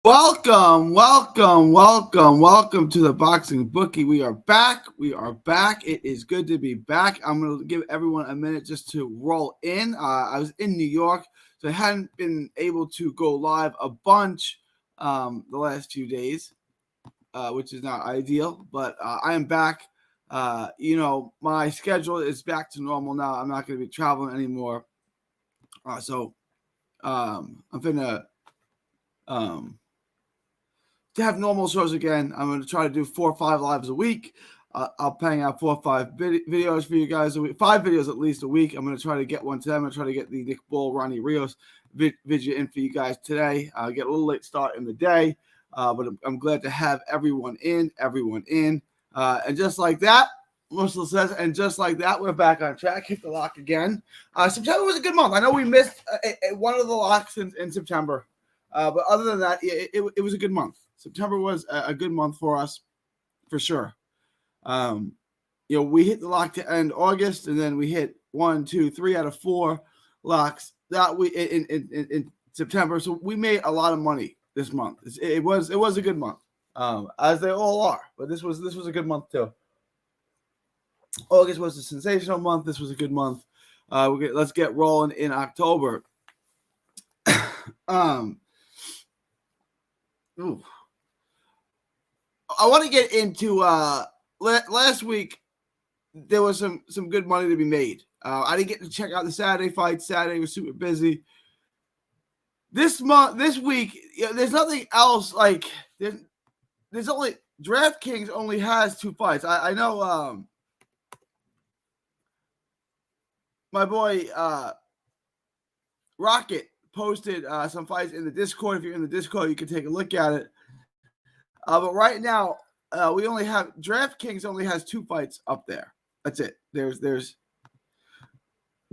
Welcome to the Boxing Bookie. We are back. It is good to be back. I'm going to give everyone a minute just to roll in. I was in New York, so I hadn't been able to go live a bunch the last few days, which is not ideal, but I am back. My schedule is back to normal now. I'm not going to be traveling anymore. So I'm going to have normal shows again. I'm going to try to do 4 or 5 lives a week. I'll bang out 4 or 5 videos for you guys a week, 5 videos at least a week. I'm going to try to get one today. I'm going to try to get the Nick Bull, Ronnie Rios video in for you guys today. I'll get a little late start in the day, but I'm glad to have everyone in. And just like that, Russell says, and just like that, we're back on track. Hit the lock again. September was a good month. I know we missed one of the locks in September, but other than that, it was a good month. September was a good month for us, for sure. We hit the lock to end August, and then we hit 1, 2, 3 out of 4 locks that we in September. So we made a lot of money this month. It was a good month, as they all are. But this was a good month too. August was a sensational month. This was a good month. Let's get rolling in October. Ooh. I want to get into last week. There was some good money to be made. I didn't get to check out the Saturday fight. Saturday was super busy. This week, there's nothing else. Like there's only DraftKings only has 2 fights. I know. My boy Rocket posted some fights in the Discord. If you're in the Discord, you can take a look at it. But right now, we only have DraftKings only has 2 fights up there. That's it. There's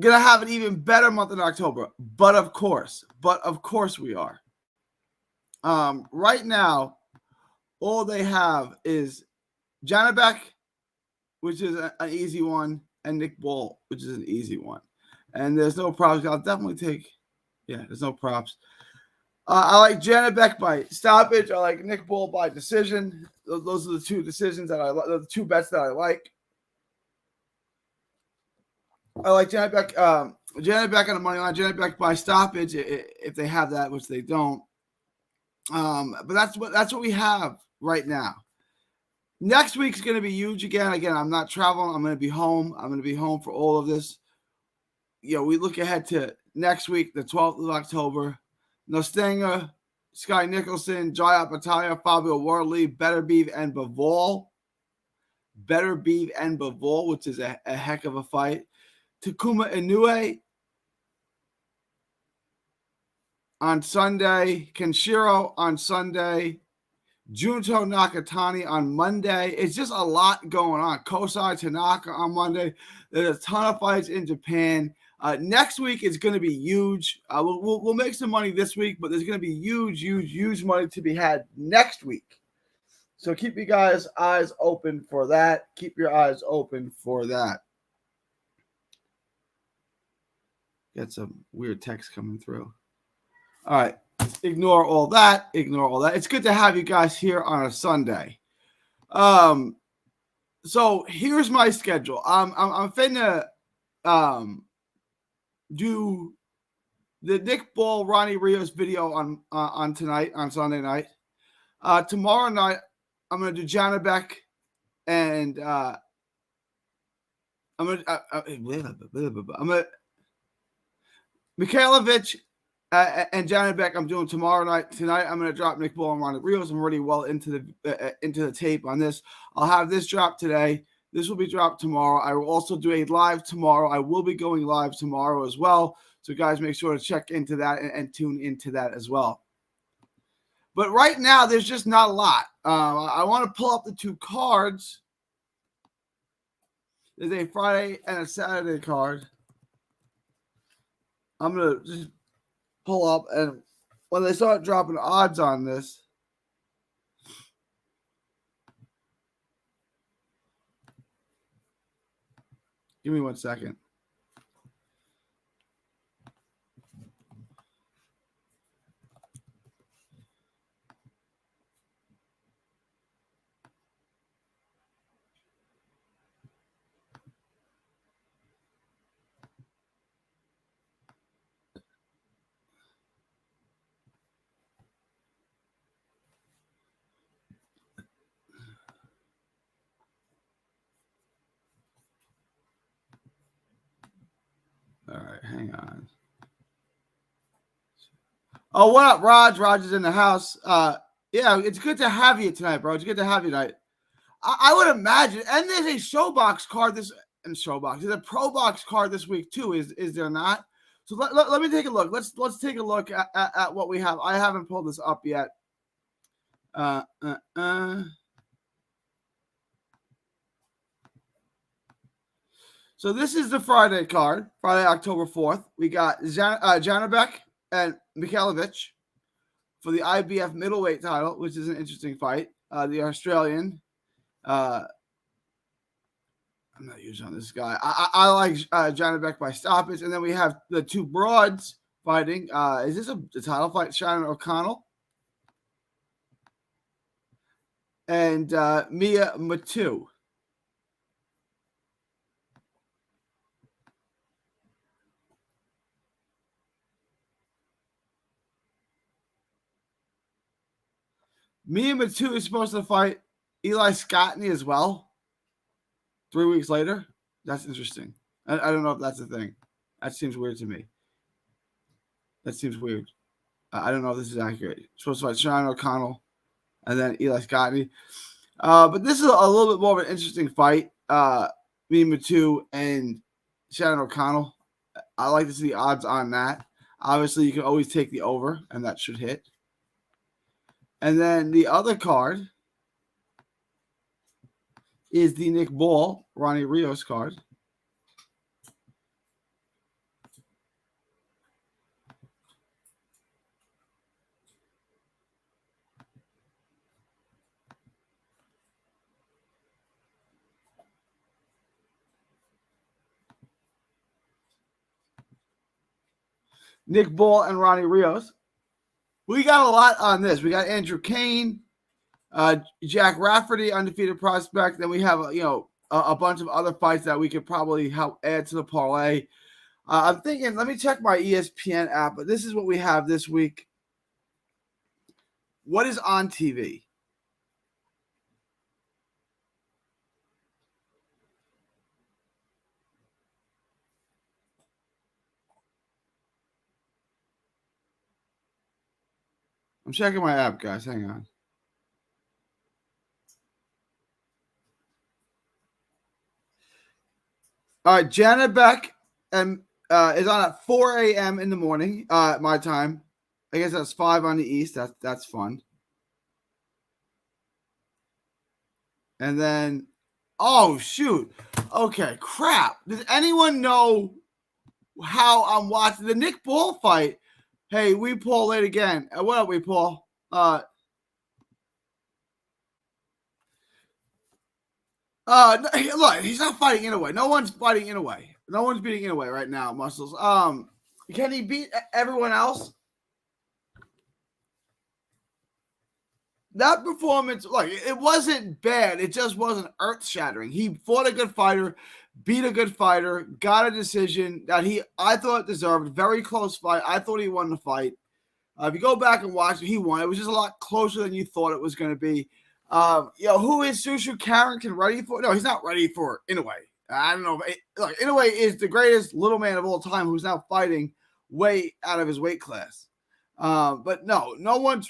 gonna have an even better month in October. But of course we are. Right now, all they have is Janibek, which is an easy one, and Nick Bull, which is an easy one. And there's no props. I'll definitely take. Yeah, there's no props. I like Janibek by stoppage. I like Nick Bull by decision. Those are the 2 decisions that I like. The 2 bets that I like. I like Janibek. Janibek on the money line. Janibek by stoppage if they have that, which they don't. But that's what we have right now. Next week's going to be huge again. Again, I'm not traveling. I'm going to be home. I'm going to be home for all of this. We look ahead to next week, the 12th of October. Nostenga, Sky Nicholson, Jaya Pataya, Fabio Wardley, Beterbiev, and Bivol. Which is a heck of a fight. Takuma Inoue on Sunday. Kenshiro on Sunday. Junto Nakatani on Monday. It's just a lot going on. Kosai Tanaka on Monday. There's a ton of fights in Japan. Next week is going to be huge. We'll make some money this week, but there's going to be huge money to be had next week. So keep you guys' eyes open for that. Got some weird text coming through. All right. Ignore all that. It's good to have you guys here on a Sunday. So here's my schedule. I'm finna do the Nick Bull, Ronnie Rios video on tonight, on Sunday night. Tomorrow night, I'm gonna do Janibek and I'm gonna Mikhailovich and Janibek. I'm doing tomorrow night. Tonight, I'm gonna drop Nick Bull and Ronnie Rios. I'm already well into the tape on this. I'll have this drop today. This will be dropped tomorrow. I will also do a live tomorrow. I will be going live tomorrow as well. So guys, make sure to check into that and tune into that as well. But right now, there's just not a lot. I want to pull up the 2 cards. There's a Friday and a Saturday card. I'm going to just pull up, and when they start dropping odds on this, give me 1 second. right, hang on. Oh, what up, Raj? Raj is in the house. Yeah, it's good to have you tonight, bro. It's good to have you tonight. I would imagine, and there's a Showbox card there's a Pro Box card this week too. Is there not? So let me take a look. Let's take a look at what we have. I haven't pulled this up yet. So this is the Friday card, Friday, October 4th. We got Janibek and Mikhailovich for the IBF middleweight title, which is an interesting fight. The Australian. I'm not using on this guy. I like Janibek by stoppage. And then we have the two broads fighting. Is this a title fight? Shannon O'Connell and Mia Matu. Mia Matu is supposed to fight Eli Scottney as well 3 weeks later. That's interesting. I don't know if that's a thing. That seems weird to me. That seems weird. I don't know if this is accurate. Supposed to fight Shannon O'Connell and then Eli Scottney. But this is a little bit more of an interesting fight. Mia Matu and Shannon O'Connell. I like to see the odds on that. Obviously, you can always take the over, and that should hit. And then the other card is the Nick Ball, Ronnie Rios card. Nick Ball and Ronnie Rios. We got a lot on this. We got Andrew Kane, Jack Rafferty, undefeated prospect. Then we have a bunch of other fights that we could probably help add to the parlay. I'm thinking, let me check my ESPN app, but this is what we have this week. What is on TV? I'm checking my app, guys. Hang on. All right, Janibek and is on at 4 a.m. in the morning, my time. I guess that's 5 on the East. That's fun. And then, oh shoot, okay, crap. Does anyone know how I'm watching the Nick Ball fight? Hey, we Paul late again. What up, we Paul? Look, he's not fighting Inoue. No one's fighting Inoue. No one's beating Inoue right now, Muscles. Can he beat everyone else? That performance, like, it wasn't bad. It just wasn't earth-shattering. He fought a good fighter, beat a good fighter, got a decision that I thought deserved. Very close fight. I thought he won the fight. If you go back and watch it, he won. It was just a lot closer than you thought it was going to be. Who is Shushu Carrington ready for? No, he's not ready for Inoue. I don't know. Look, Inoue is the greatest little man of all time who's now fighting way out of his weight class. But no one's.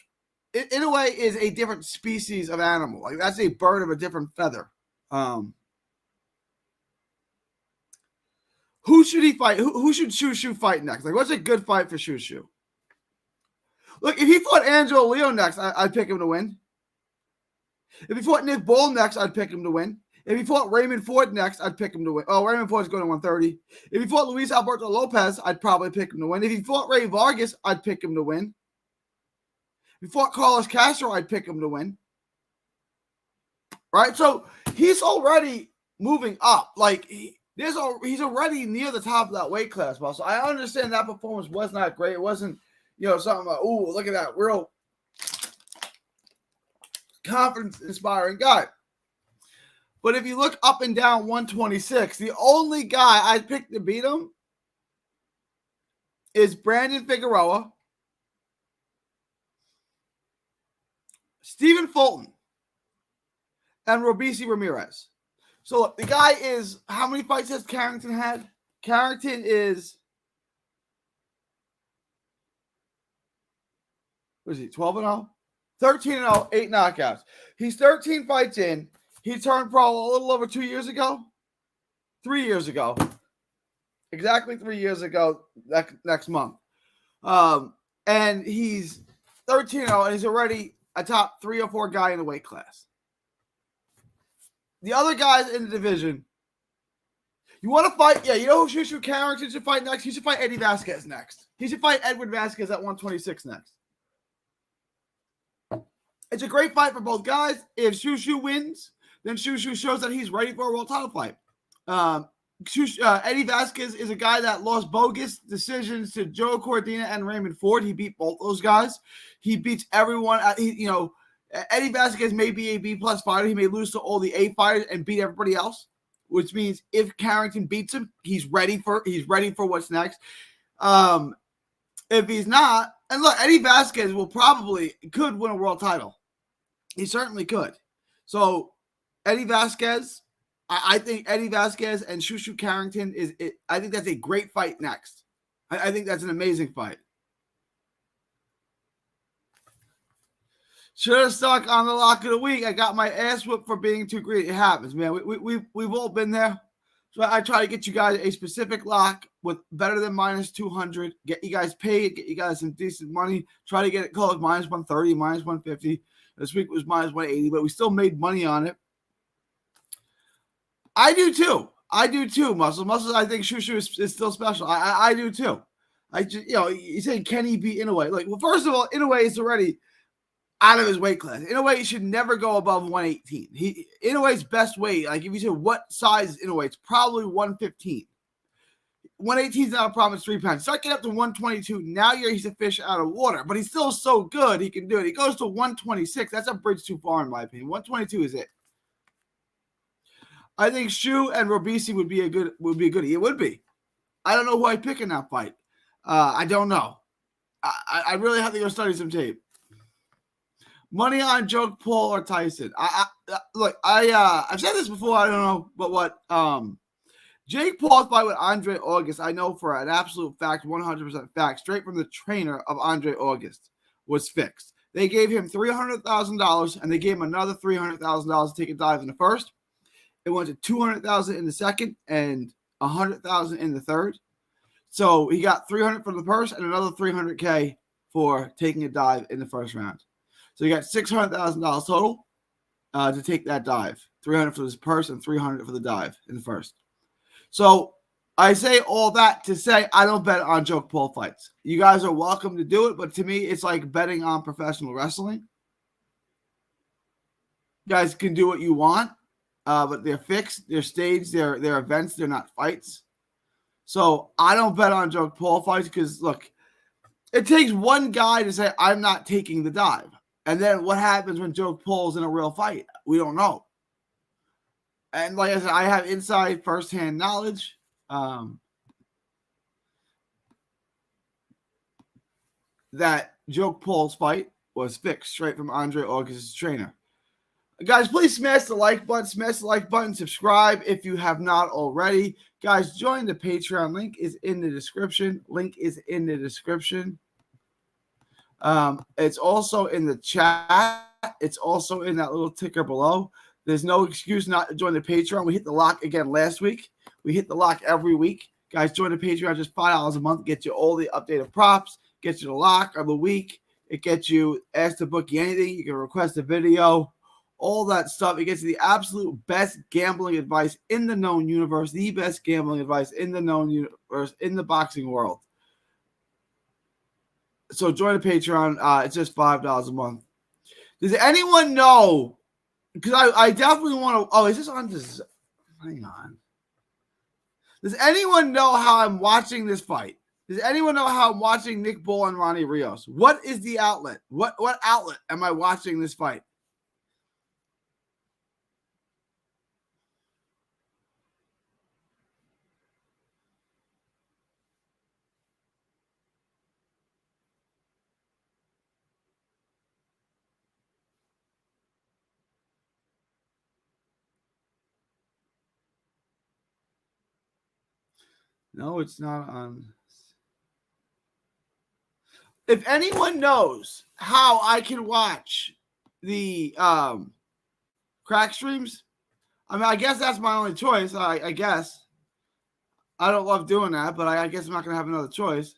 Inoue is a different species of animal. Like, that's a bird of a different feather. Who should he fight? Who should Shushu fight next? Like, what's a good fight for Shushu? Look, if he fought Angelo Leo next, I'd pick him to win. If he fought Nick Ball next, I'd pick him to win. If he fought Raymond Ford next, I'd pick him to win. Oh, Raymond Ford's going to 130. If he fought Luis Alberto Lopez, I'd probably pick him to win. If he fought Ray Vargas, I'd pick him to win. If he fought Carlos Castro, I'd pick him to win. Right? So he's already moving up. Like, he's already near the top of that weight class. So I understand that performance was not great. It wasn't, something like, ooh, look at that real confidence-inspiring guy. But if you look up and down 126, the only guy I'd pick to beat him is Brandon Figueroa, Stephen Fulton, and Robeisy Ramirez. So look, the guy is, how many fights has Carrington had? Carrington is What is he? 12-0? 13-0, 8 knockouts. He's 13 fights in. He turned pro a little over 2 years ago. 3 years ago. Exactly 3 years ago next month. And he's 13-0, and he's already a top 3 or 4 guy in the weight class. The other guys in the division, you want to fight? Yeah, you know who Shushu Carrington should fight next? He should fight Eddie Vasquez next. He should fight Edwin Vasquez at 126 next. It's a great fight for both guys. If Shushu wins, then Shushu shows that he's ready for a world title fight. Eddie Vasquez is a guy that lost bogus decisions to Joe Cordina and Raymond Ford. He beat both those guys. He beats everyone. Eddie Vasquez may be a B-plus fighter. He may lose to all the A fighters and beat everybody else, which means if Carrington beats him, he's ready for what's next. If he's not, and look, Eddie Vasquez could win a world title. He certainly could. So Eddie Vasquez, I think Eddie Vasquez and Shushu Carrington I think that's a great fight next. I think that's an amazing fight. Should have stuck on the lock of the week. I got my ass whipped for being too greedy. It happens, man. We've all been there. So I try to get you guys a specific lock with better than minus 200. Get you guys paid. Get you guys some decent money. Try to get it close minus 130, minus 150. This week was minus 180, but we still made money on it. I do too, Muscles. Muscles, I think Shushu is still special. I do too. You say, can he beat Inoue? Like, well, first of all, Inoue is already out of his weight class. Inoue should never go above 118. Inoue's best weight, like if you say what size is Inoue, it's probably 115. 118 is not a problem. It's 3 pounds. Start getting up to 122. Now he's a fish out of water, but he's still so good he can do it. He goes to 126. That's a bridge too far, in my opinion. 122 is it. I think Shu and Robisi would be a good. It would be. I don't know who I pick in that fight. I don't know. I really have to go study some tape. Money on Jake Paul or Tyson. I've said this before. I don't know, but what? Jake Paul's fight with Andre August, I know for an absolute fact, 100% fact, straight from the trainer of Andre August, was fixed. They gave him $300,000 and they gave him another $300,000 to take a dive in the first. It went to $200,000 in the second and $100,000 in the third. So he got $300,000 for the purse and another $300K for taking a dive in the first round. So you got $600,000 total to take that dive. $300,000 for his purse and $300,000 for the dive in the first. So I say all that to say I don't bet on Jake Paul fights. You guys are welcome to do it, but to me, it's like betting on professional wrestling. You guys can do what you want. But they're fixed, they're staged, they're events, they're not fights. So I don't bet on Jake Paul fights because, look, it takes one guy to say, I'm not taking the dive. And then what happens when Jake Paul's in a real fight? We don't know. And like I said, I have inside firsthand knowledge. That Jake Paul's fight was fixed straight from Andre August's trainer. Guys, please smash the like button, subscribe if you have not already. Guys, join the Patreon. Link is in the description. It's also in the chat. It's also in that little ticker below. There's no excuse not to join the Patreon. We hit the lock again last week. We hit the lock every week. Guys, join the Patreon. Just $5 a month. Get you all the updated props. Get you the lock of the week. It gets you asked to book you anything. You can request a video. All that stuff. It gets you the absolute best gambling advice in the known universe, the best gambling advice in the known universe, in the boxing world. So join the Patreon. It's just $5 a month. Does anyone know? Because I definitely want to. Oh, is this on this? Hang on. Does anyone know how I'm watching this fight? Does anyone know how I'm watching Nick Bull and Ronnie Rios? What is the outlet? What outlet am I watching this fight? No, it's not on. If anyone knows how I can watch the crack streams, I mean, I guess that's my only choice. I guess. I don't love doing that, but I guess I'm not going to have another choice.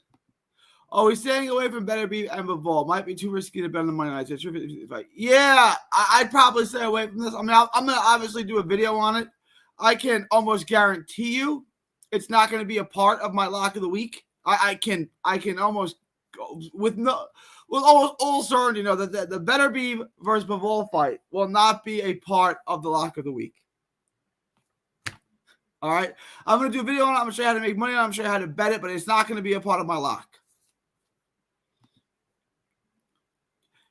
Oh, he's staying away from Better Beef and Bivol. Might be too risky to bet on the money line. Yeah, I'd probably stay away from this. I mean, I'm going to obviously do a video on it. I can almost guarantee you it's not going to be a part of my lock of the week. I can almost go with almost all certainty know that the Better Beef versus Bivol fight will not be a part of the lock of the week. All right, I'm going to do a video on it. I'm going to show you how to make money on it. I'm going to show you how to bet it, but it's not going to be a part of my lock.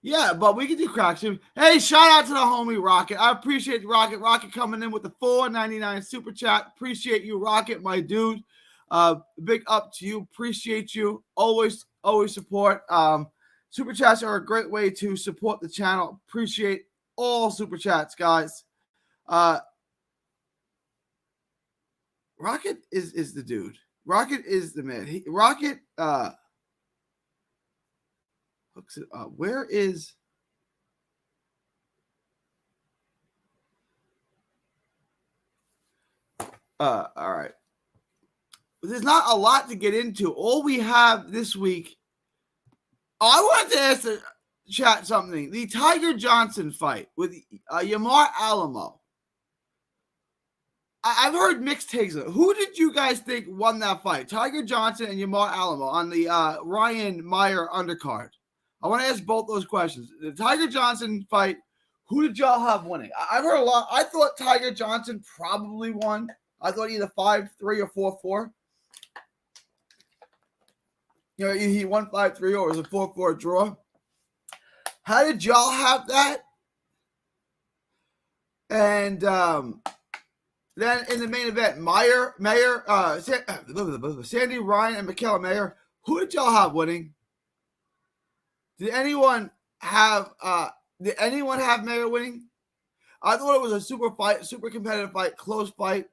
Yeah, but we can do crack stream. Hey, shout out to the homie Rocket. I appreciate Rocket. Rocket coming in with the $4.99 super chat. Appreciate you, Rocket, my dude. Big up to you. Appreciate you. Always support. Super chats are a great way to support the channel. Appreciate all super chats, guys. Rocket is the dude. Rocket is the man. Rocket hooks it up. Where is all right. There's not a lot to get into. All we have this week. Oh, I wanted to ask the chat something. The Tiger Johnson fight with Yamar Alamo. I've heard mixed takes. Who did you guys think won that fight? Tiger Johnson and Yamar Alamo on the Ryan Meyer undercard. I want to ask both those questions. The Tiger Johnson fight, who did y'all have winning? I've heard a lot. I thought Tiger Johnson probably won. I thought either 5-3 or 4-4. You know, he won 5-3 or it was a 4-4 draw. How did y'all have that? And then in the main event, Sandy Ryan and Michaela Mayer. Who did y'all have winning? Did anyone have Mayer winning? I thought it was a super competitive fight, close fight.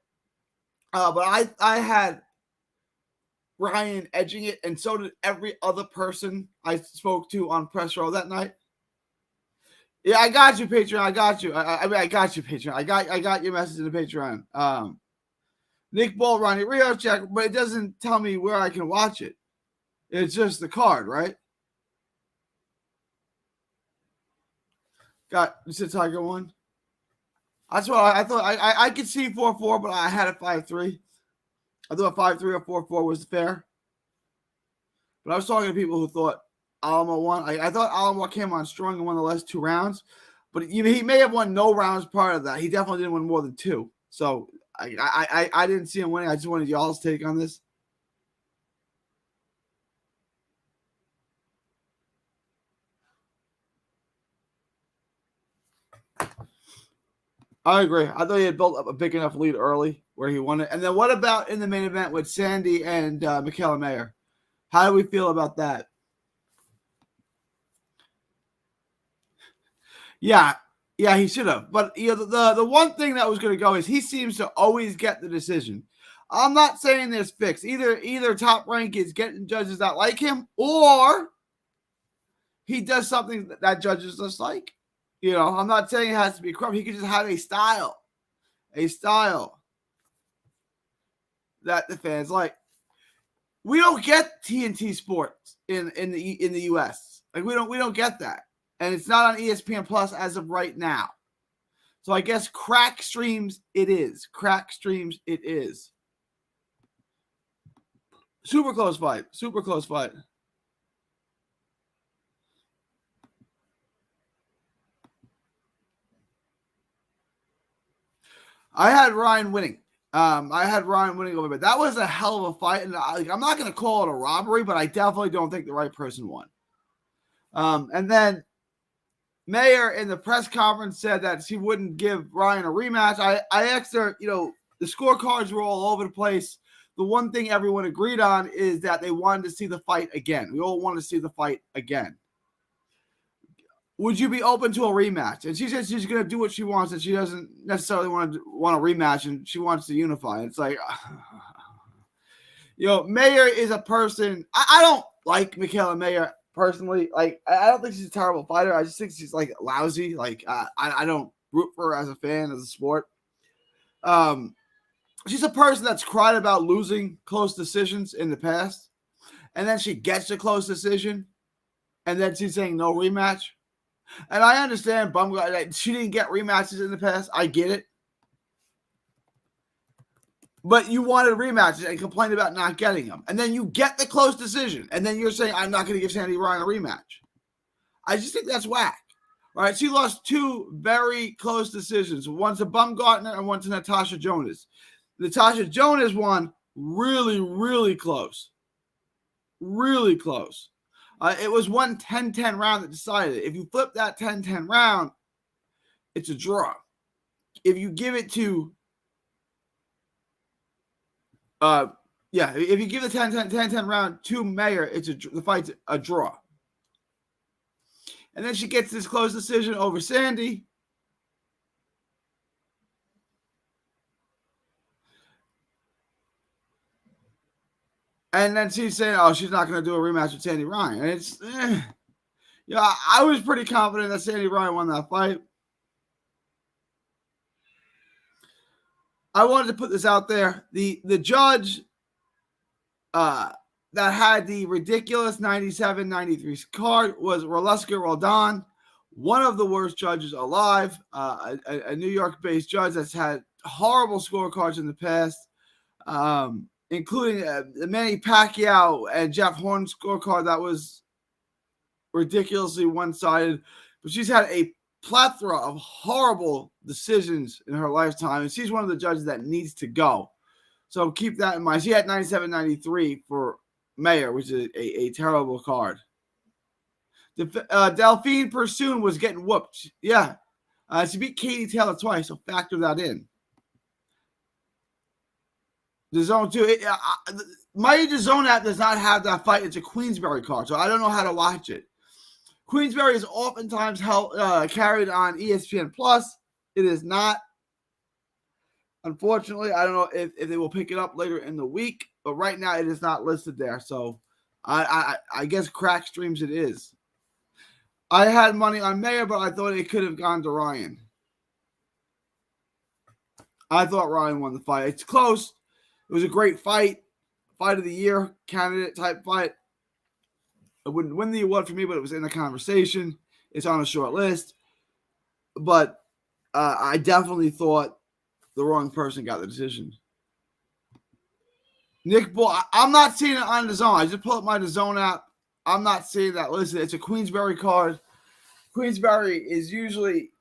But I had Ryan edging it, and so did every other person I spoke to on press row that night. Yeah, I got you, Patreon. I got you. I got you, Patreon. I got your message in the Patreon. Nick Bull, Ronnie Rio check, but it doesn't tell me where I can watch it. It's just the card, right? You said Tiger won? That's what I thought. I could see 4-4, but I had it 5-3. I thought 5-3 or 4-4 was fair. But I was talking to people who thought Alamo won. I thought Alamo came on strong and won the last 2 rounds, but he may have won no rounds part of that. He definitely didn't win more than 2. So I didn't see him winning. I just wanted y'all's take on this. I agree. I thought he had built up a big enough lead early where he won it. And then what about in the main event with Sandy and Michaela Mayer? How do we feel about that? Yeah, he should have. But you know, the one thing that was going to go is he seems to always get the decision. I'm not saying there's fixed. Either Top Rank is getting judges that like him, or he does something that judges dislike. You know, I'm not saying it has to be corrupt. He could just have a style that the fans like. We don't get TNT Sports in the US. Like we don't get that. And it's not on ESPN Plus as of right now. So I guess crack streams it is. Super close fight. I had Ryan winning. Over, but that was a hell of a fight. And I'm not going to call it a robbery, but I definitely don't think the right person won. And then Mayer in the press conference said that she wouldn't give Ryan a rematch. I asked her, you know, the scorecards were all over the place. The one thing everyone agreed on is that they wanted to see the fight again. We all want to see the fight again. Would you be open to a rematch? And she said she's going to do what she wants, and she doesn't necessarily want a rematch, and she wants to unify. It's like, you know, Mayer is a person. I don't like Michaela Mayer personally. Like, I don't think she's a terrible fighter. I just think she's like lousy. Like, I don't root for her as a fan, as a sport. She's a person that's cried about losing close decisions in the past, and then she gets a close decision, and then she's saying no rematch. And I understand she didn't get rematches in the past. I get it. But you wanted rematches and complained about not getting them. And then you get the close decision. And then you're saying, I'm not going to give Sandy Ryan a rematch. I just think that's whack. Right? She lost two very close decisions. One to Baumgartner and one to Natasha Jonas. Natasha Jonas won really, really close. Really close. It was one 10-10 round that decided it. If you flip that 10-10 round, it's a draw. If you give it to if you give the 10-10 round to Mayer, the fight's a draw. And then she gets this close decision over Sandy. And then she's saying, oh, she's not going to do a rematch with Sandy Ryan. And it's, I was pretty confident that Sandy Ryan won that fight. I wanted to put this out there. The judge that had the ridiculous 97-93 card was Roleska Roldan, one of the worst judges alive, a New York-based judge that's had horrible scorecards in the past, including the Manny Pacquiao and Jeff Horn scorecard that was ridiculously one-sided. But she's had a plethora of horrible decisions in her lifetime, and she's one of the judges that needs to go. So keep that in mind. She had 97-93 for Mayer, which is a terrible card. Delphine Persoon was getting whooped. Yeah. She beat Katie Taylor twice, so factor that in. The Zone 2. My DAZN app does not have that fight. It's a Queensberry card, so I don't know how to watch it. Queensberry is oftentimes carried on ESPN+. It is not. Unfortunately, I don't know if they will pick it up later in the week, but right now it is not listed there. So I guess crack streams it is. I had money on Mayer, but I thought it could have gone to Ryan. I thought Ryan won the fight. It's close. It was a great fight. Fight of the year candidate type fight. It wouldn't win the award for me, but it was in the conversation. It's on a short list. But I definitely thought the wrong person got the decision. Nick Bull, I'm not seeing it on DAZN. I just pull up my DAZN app. I'm not seeing that listed. It's a Queensberry card. Queensberry is usually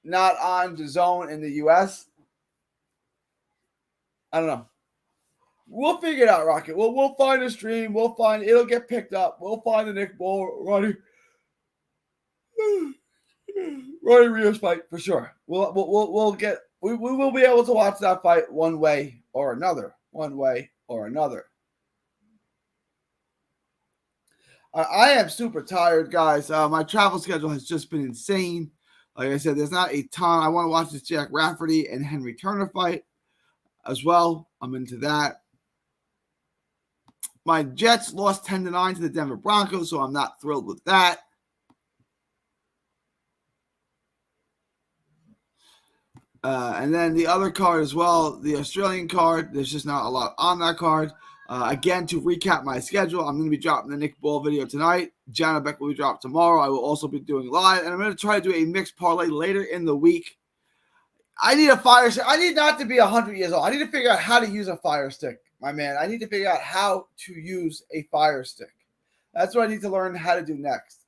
not on DAZN in the U.S. I don't know. We'll figure it out, Rocket. We'll find a stream. It'll get picked up. We'll find the Nick Bull, Ronnie Rios fight for sure. We will be able to watch that fight one way or another. I am super tired, guys. My travel schedule has just been insane. Like I said, there's not a ton. I want to watch this Jack Rafferty and Henry Turner fight as well. I'm into that. My Jets lost 10-9 to the Denver Broncos, so I'm not thrilled with that. And then the other card as well, the Australian card, there's just not a lot on that card. Again, to recap my schedule, I'm going to be dropping the Nick Bull video tonight. Jana Beck will be dropped tomorrow. I will also be doing live, and I'm going to try to do a mixed parlay later in the week. I need a fire stick. I need not to be 100 years old. I need to figure out how to use a fire stick, my man. I need to figure out how to use a fire stick. That's what I need to learn how to do next.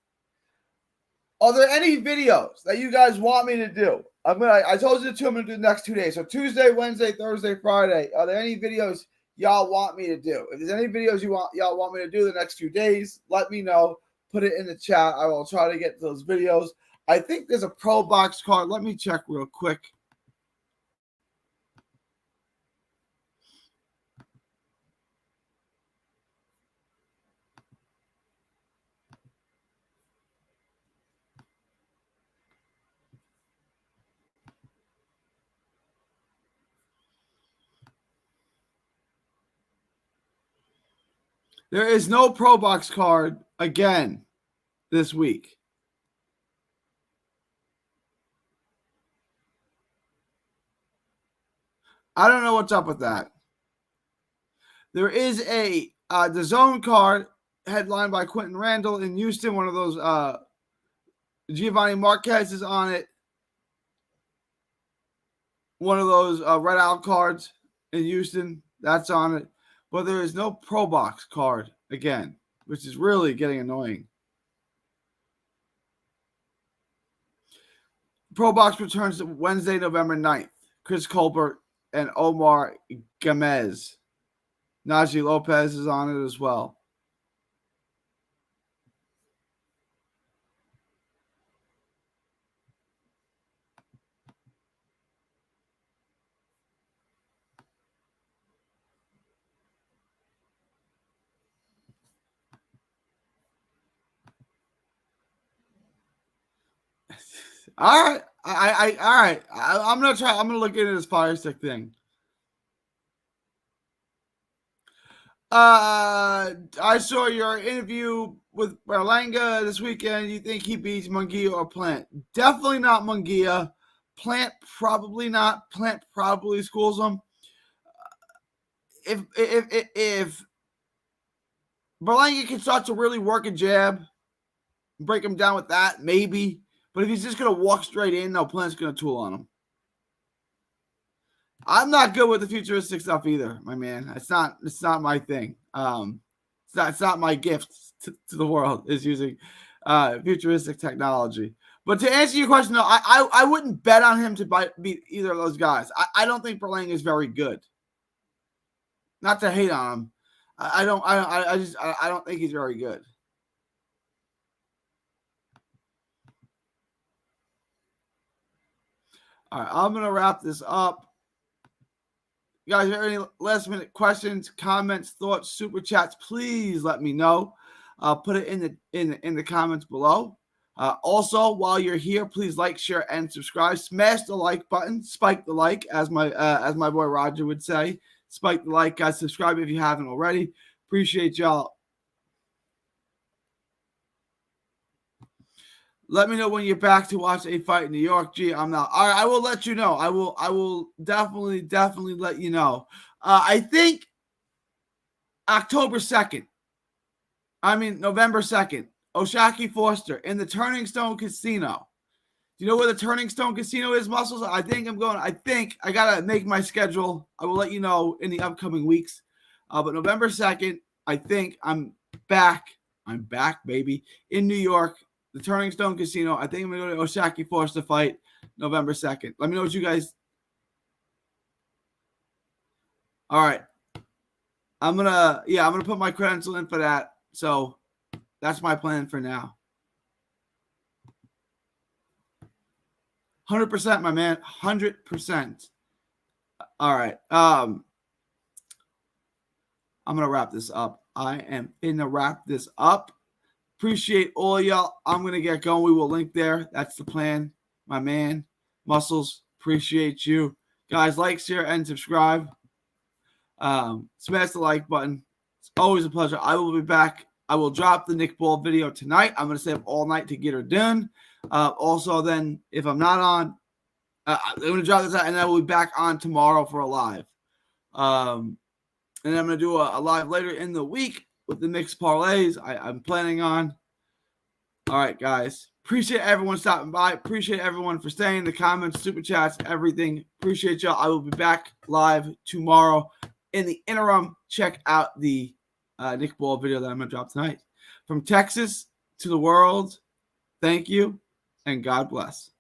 Are there any videos that you guys want me to do? I told you the two I'm going to do the next 2 days. So Tuesday, Wednesday, Thursday, Friday. Are there any videos y'all want me to do? If there's any videos y'all want me to do the next 2 days, let me know. Put it in the chat. I will try to get those videos. I think there's a Pro Box card. Let me check real quick. There is no Pro Box card again. this week. I don't know what's up with that. There is a the zone card headlined by Quentin Randall in Houston. One of those Giovanni Marquez is on it. One of those Red Out cards in Houston, that's on it. But there is no Pro Box card again, which is really getting annoying. Pro Box returns Wednesday, November 9th. Chris Colbert and Omar Gamez. Najee Lopez is on it as well. All right. All right. I'm gonna try. I'm gonna look into this Fire Stick thing. I saw your interview with Berlanga this weekend. You think he beats Munguia or Plant? Definitely not Munguia. Plant probably not. Plant probably schools him. If Berlanga can start to really work a jab, break him down with that, maybe. But if he's just gonna walk straight in, no, Plant's gonna tool on him. I'm not good with the futuristic stuff either, my man. It's not my thing. It's not my gift to the world is using futuristic technology. But to answer your question, no, I wouldn't bet on him to beat either of those guys. I don't think Berlanga is very good. Not to hate on him. I don't think he's very good. All right, I'm gonna wrap this up. You guys have any last minute questions, comments, thoughts, super chats? Please let me know. Put it in the comments below. Also, while you're here, please like, share, and subscribe. Smash the like button. Spike the like, as my boy Roger would say. Spike the like, guys. Subscribe if you haven't already. Appreciate y'all. Let me know when you're back to watch a fight in New York. Gee, I'm not. All right, I will let you know. I will definitely let you know. I think November 2nd, Oshaki Foster in the Turning Stone Casino. Do you know where the Turning Stone Casino is, Muscles? I think I got to make my schedule. I will let you know in the upcoming weeks. But November 2nd, I think I'm back. I'm back, baby, in New York. The Turning Stone Casino. I think I'm going to go to Oshaki Foster fight November 2nd. Let me know what you guys. All right. I'm going to put my credential in for that. So that's my plan for now. 100%, my man. 100%. All right. I'm going to wrap this up. I am going to wrap this up. Appreciate all y'all. I'm going to get going. We will link there. That's the plan. My man, Muscles, appreciate you. Guys, like, share, and subscribe. Smash the like button. It's always a pleasure. I will be back. I will drop the Nick Ball video tonight. I'm going to stay up all night to get her done. Also, then, if I'm not on, I'm going to drop this out, and I will be back on tomorrow for a live. And then I'm going to do a live later in the week with the mixed parlays I'm planning on. All right, guys. Appreciate everyone stopping by. Appreciate everyone for staying in the comments, super chats, everything. Appreciate y'all. I will be back live tomorrow. In the interim, check out the Nick Ball video that I'm going to drop tonight. From Texas to the world, thank you, and God bless.